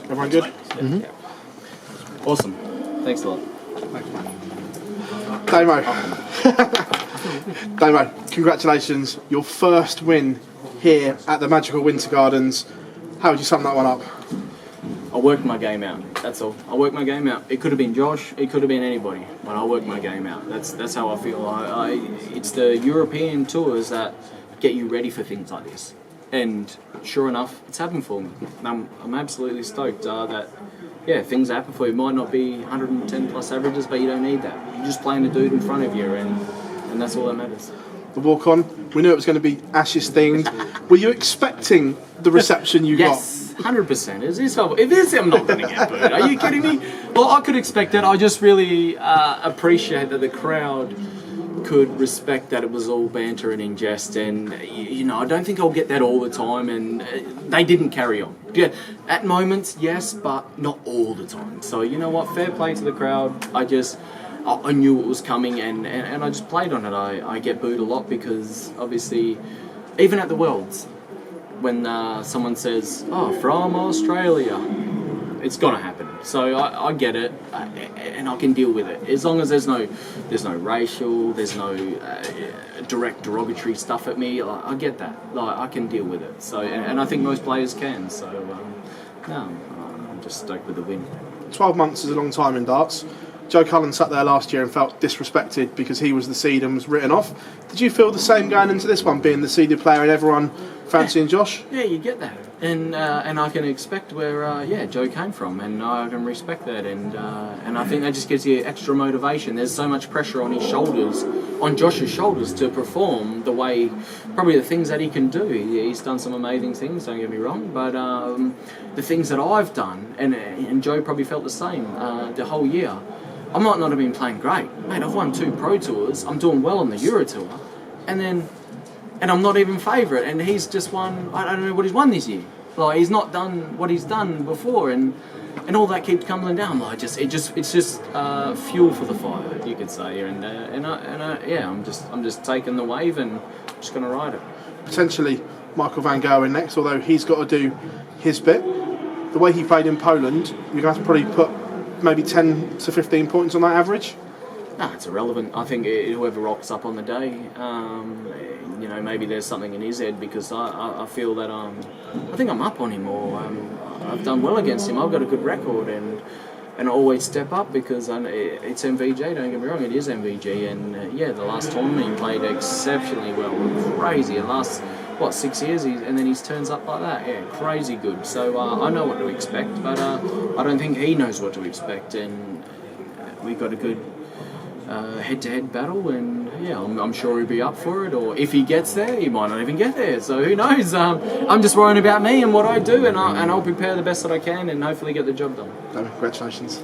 Everyone good? Yeah. Awesome. Thanks a lot. Thanks, mate. Damo. Damo, congratulations. Your first win here at the Magical Winter Gardens. How would you sum that one up? I worked my game out. That's all. I worked my game out. It could have been Josh. It could have been anybody. But I worked my game out. That's how I feel. It's the European tours that get you ready for things like this. And sure enough, it's happened for me. I'm absolutely stoked that things happen for you. It might not be 110 plus averages, but you don't need that. You're just playing the dude in front of you, and that's all that matters. The walk on, we knew it was going to be Ashes themed. Were you expecting the reception you got? Yes, 100%. If this, I'm not going to get booed. Are you kidding me? Well, I could expect it. I just really appreciate that the crowd could respect that it was all banter and in jest, and I don't think I'll get that all the time, and they didn't carry on. Yeah, at moments, yes, but not all the time. So you know what, fair play to the crowd. I knew it was coming, and I just played on it. I get booed a lot because obviously, even at the Worlds, when someone says, "Oh, from Australia," it's gonna happen. So I get it, and I can deal with it as long as there's no racial, there's no direct derogatory stuff at me. I get that. I can deal with it. So and I think most players can. So I'm just stoked with the win. 12 months is a long time in darts. Joe Cullen sat there last year and felt disrespected because he was the seed and was written off. Did you feel the same going into this one, being the seeded player and everyone fancying Josh? Yeah, you get that, and I can expect where Joe came from, and I can respect that, and I think that just gives you extra motivation. There's so much pressure on his shoulders, on Josh's shoulders, to perform the way, probably the things that he can do. He's done some amazing things, don't get me wrong, but the things that I've done, and Joe probably felt the same the whole year. I might not have been playing great. Mate, I've won 2 Pro Tours. I'm doing well on the Euro Tour. And I'm not even favourite. And he's just won, I don't know what he's won this year. Like, he's not done what he's done before. And all that keeps coming down. Like, it's just fuel for the fire, you could say. I'm just taking the wave and just going to ride it. Potentially Michael van Gerwen next, although he's got to do his bit. The way he played in Poland, you're going to have to probably put maybe 10 to 15 points on that average? No, it's irrelevant. I think whoever rocks up on the day, maybe there's something in his head, because I feel that I think I'm up on him, or I've done well against him. I've got a good record, and I always step up because it's MVG, don't get me wrong, it is MVG, and the last tournament he played exceptionally well, crazy. The last 6 years, and then he turns up like that. Yeah, crazy good. So I know what to expect, but I don't think he knows what to expect. And we've got a good head-to-head battle, and I'm sure he'll be up for it. Or if he gets there, he might not even get there. So who knows? I'm just worrying about me and what I do, and I'll prepare the best that I can, and hopefully get the job done. Congratulations.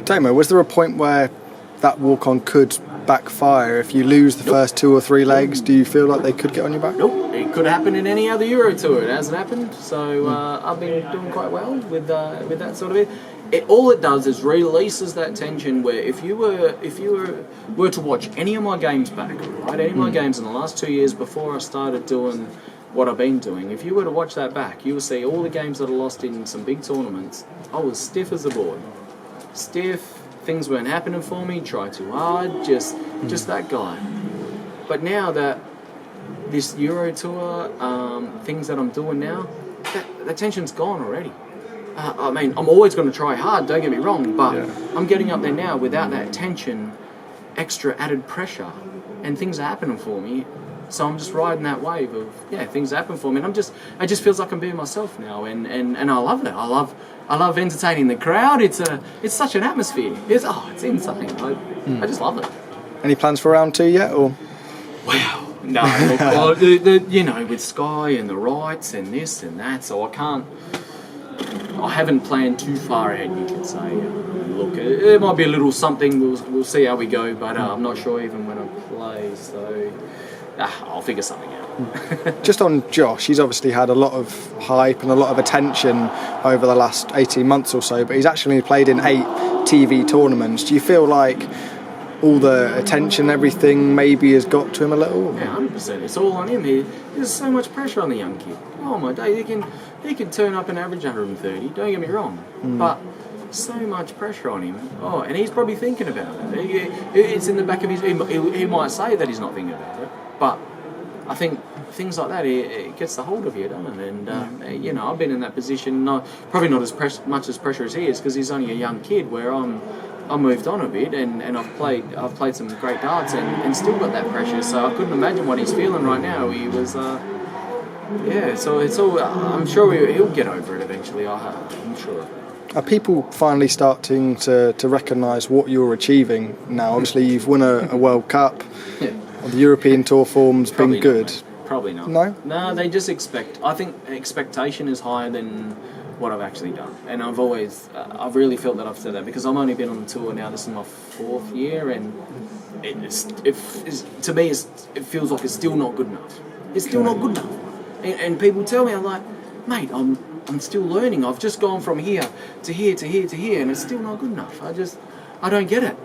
Damo, was there a point where that walk-on could backfire? If you lose the first 2 or 3 legs, do you feel like they could get on your back? Nope, it could happen in any other Euro Tour. It hasn't happened, so I've been doing quite well with that sort of it. All it does is releases that tension. Where if you were to watch any of my games back, right, any of my games in the last 2 years before I started doing what I've been doing, if you were to watch that back, you will see all the games that I lost in some big tournaments. I was stiff as a board, stiff. Things weren't happening for me, try too hard, just that guy. But now that this Euro Tour, things that I'm doing now, that tension's gone already. I'm always going to try hard, don't get me wrong, but I'm getting up there now without that tension, extra added pressure, and things are happening for me. So I'm just riding that wave of things happen for me, and it just feels like I'm being myself now, and I love it. I love entertaining the crowd. It's such an atmosphere. It's insane. I just love it. Any plans for round 2 yet, or? Wow. No, look, with Sky and the rights and this and that, so I haven't planned too far ahead, you could say. Look, it might be a little something. We'll see how we go, but I'm not sure even when I play. So I'll figure something out. Just on Josh, he's obviously had a lot of hype and a lot of attention over the last 18 months or so, but he's actually played in 8 TV tournaments. Do you feel like all the attention, everything maybe has got to him a little? Yeah, 100%. It's all on him. There's so much pressure on the young kid. Oh my day, you can he could turn up and average 130. Don't get me wrong, but so much pressure on him. Oh, and he's probably thinking about it. It's in the back of his. He might say that he's not thinking about it, but I think things like that, it gets the hold of you, doesn't it? And you know, I've been in that position, probably not as much as pressure as he is, because he's only a young kid. Where I moved on a bit, and I've played some great darts, and still got that pressure. So I couldn't imagine what he's feeling right now. He was, So it's all. I'm sure he'll get over it eventually. I'm sure. Are people finally starting to recognise what you're achieving now? Obviously, you've won a World Cup. Yeah. The European Tour form's been good. Probably not. No, they just expect. I think expectation is higher than what I've actually done, and I've really felt that I've said that, because I've only been on the tour now. This is my 4th year, and to me, it feels like it's still not good enough. It's still not good enough, and people tell me, I'm like, mate, I'm still learning. I've just gone from here to here to here to here, and it's still not good enough. I don't get it.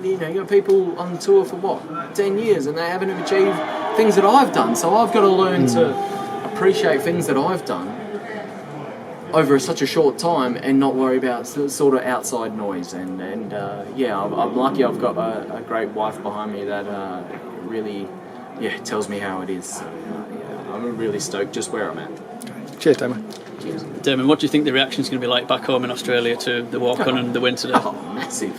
You got people on the tour for what, 10 years, and they haven't achieved things that I've done. So I've got to learn to appreciate things that I've done over such a short time, and not worry about sort of outside noise. And I'm lucky. I've got a great wife behind me that really, tells me how it is. So, I'm really stoked just where I'm at. Cheers, Damon. Cheers. Damon, what do you think the reaction's going to be like back home in Australia to the walk-on and the win today? Oh, massive.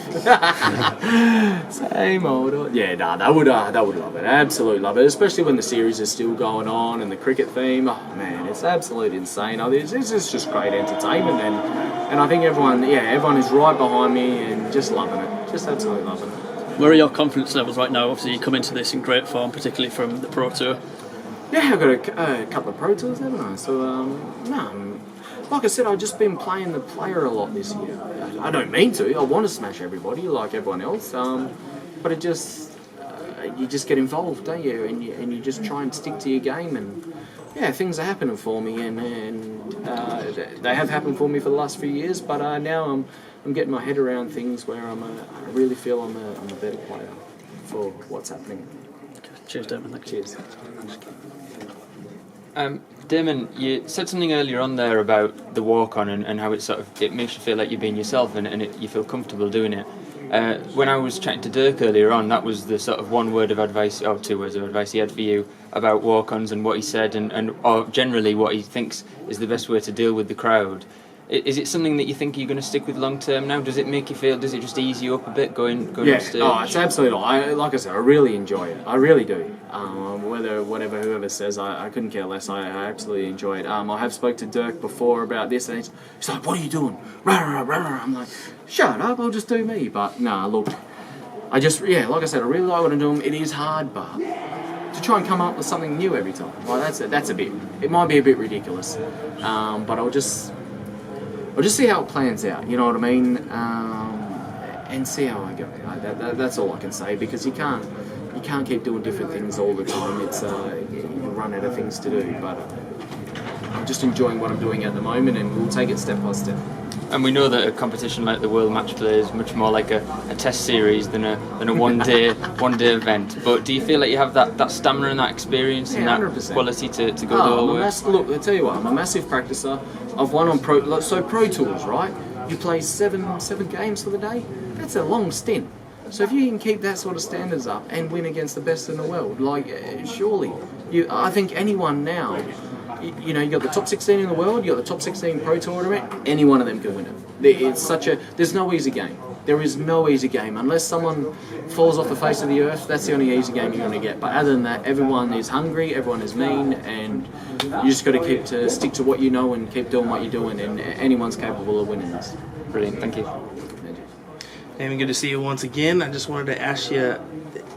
Same old. Yeah, they would love it. Absolutely love it. Especially when the series is still going on and the cricket theme. Oh man, it's absolutely insane. This is just great entertainment, and I think everyone is right behind me and just loving it. Just absolutely loving it. Where are your confidence levels right now? Obviously, you come into this in great form, particularly from the Pro Tour. Yeah, I've got a couple of Pro Tours, haven't I? So, like I said, I've just been playing the player a lot this year. I don't mean to. I want to smash everybody like everyone else. But it just, you just get involved, don't you? And you just try and stick to your game. And things are happening for me, and they have happened for me for the last few years. But now I'm getting my head around things where I really feel I'm a better player for what's happening. Cheers, Damon. Thank you. Cheers. Damon, you said something earlier on there about the walk-on and how it makes you feel like you're being yourself, and you feel comfortable doing it. When I was chatting to Dirk earlier on, that was the sort of 1 word of advice, or 2 words of advice he had for you about walk-ons and what he said, or generally what he thinks is the best way to deal with the crowd. Is it something that you think you're going to stick with long term now? Does it make you feel? Does it just ease you up a bit going on stage? Oh, it's absolutely. Like I said, I really enjoy it. I really do. Whoever says, I couldn't care less. I absolutely enjoy it. I have spoke to Dirk before about this, and he's like, "What are you doing?" I'm like, "Shut up! I'll just do me." But nah, look, like I said, I really like what I'm doing. It is hard, but to try and come up with something new every time, like that's a bit. It might be a bit ridiculous, but I'll just see how it plans out, you know what I mean, and see how I go. That's all I can say, because you can't keep doing different things all the time. It's you run out of things to do. But I'm just enjoying what I'm doing at the moment, and we'll take it step by step. And we know that a competition like the World Matchplay is much more like a test series than a one day event. But do you feel like you have that stamina and that experience and that 100%. Quality to go the whole way? Look, I tell you what, I'm a massive practicer. I've won on Pro Tours, right? You play seven games for the day. That's a long stint. So if you can keep that sort of standards up and win against the best in the world, surely, I think anyone now. You got the top 16 in the world, you got the top 16 Pro Tournament, any one of them can win it. There's no easy game. There is no easy game. Unless someone falls off the face of the earth, that's the only easy game you're going to get. But other than that, everyone is hungry, everyone is mean, and you just got to stick to what you know and keep doing what you're doing, and anyone's capable of winning this. Brilliant, thank you. Damon, good to see you once again. I just wanted to ask you,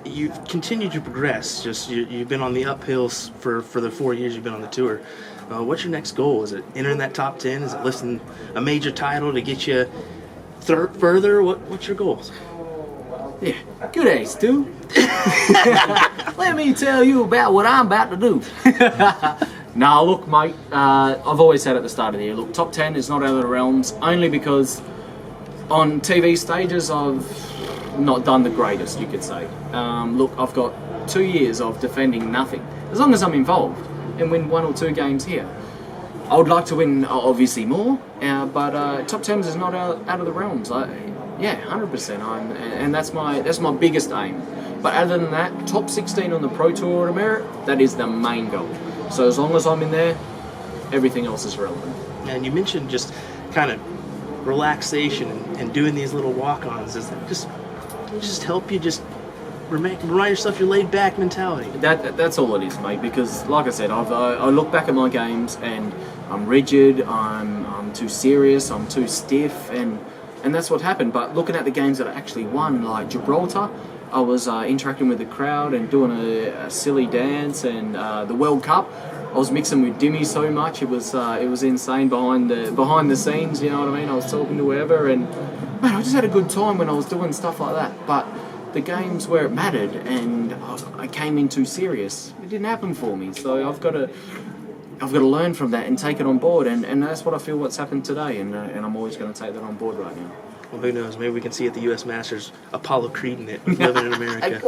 you've continued to progress. You've been on the uphills for the 4 years you've been on the tour. What's your next goal? Is it entering that top 10? Is it lifting a major title to get you further? What's your goals? Yeah, good day, Stu. Let me tell you about what I'm about to do. Nah, look, mate, I've always said at the start of the year, look, top 10 is not out of the realms, only because on TV stages I've not done the greatest, you could say. Look, I've got 2 years of defending nothing. As long as I'm involved and win 1 or 2 games here, I would like to win obviously more, but top 10s is not out of the realms. Yeah, 100%. And that's my biggest aim. But other than that, top 16 on the Pro Tour of Merit, that is the main goal. So as long as I'm in there, everything else is relevant. And you mentioned just kind of relaxation and doing these little walk-ons. Does that just help you just remind yourself your laid-back mentality? That's all it is, mate. Because like I said, I look back at my games and I'm rigid. I'm too serious. I'm too stiff, and that's what happened. But looking at the games that I actually won, like Gibraltar, I was interacting with the crowd and doing a silly dance, and the World Cup, I was mixing with Dimmy so much, it was insane behind the scenes, you know what I mean? I was talking to whoever, and man, I just had a good time when I was doing stuff like that. But the games where it mattered and I came in too serious, it didn't happen for me. So I've got to learn from that and take it on board, and that's what I feel what's happened today, and I'm always going to take that on board right now. Well, who knows? Maybe we can see at the U.S. Masters Apollo Creeding it, living in America.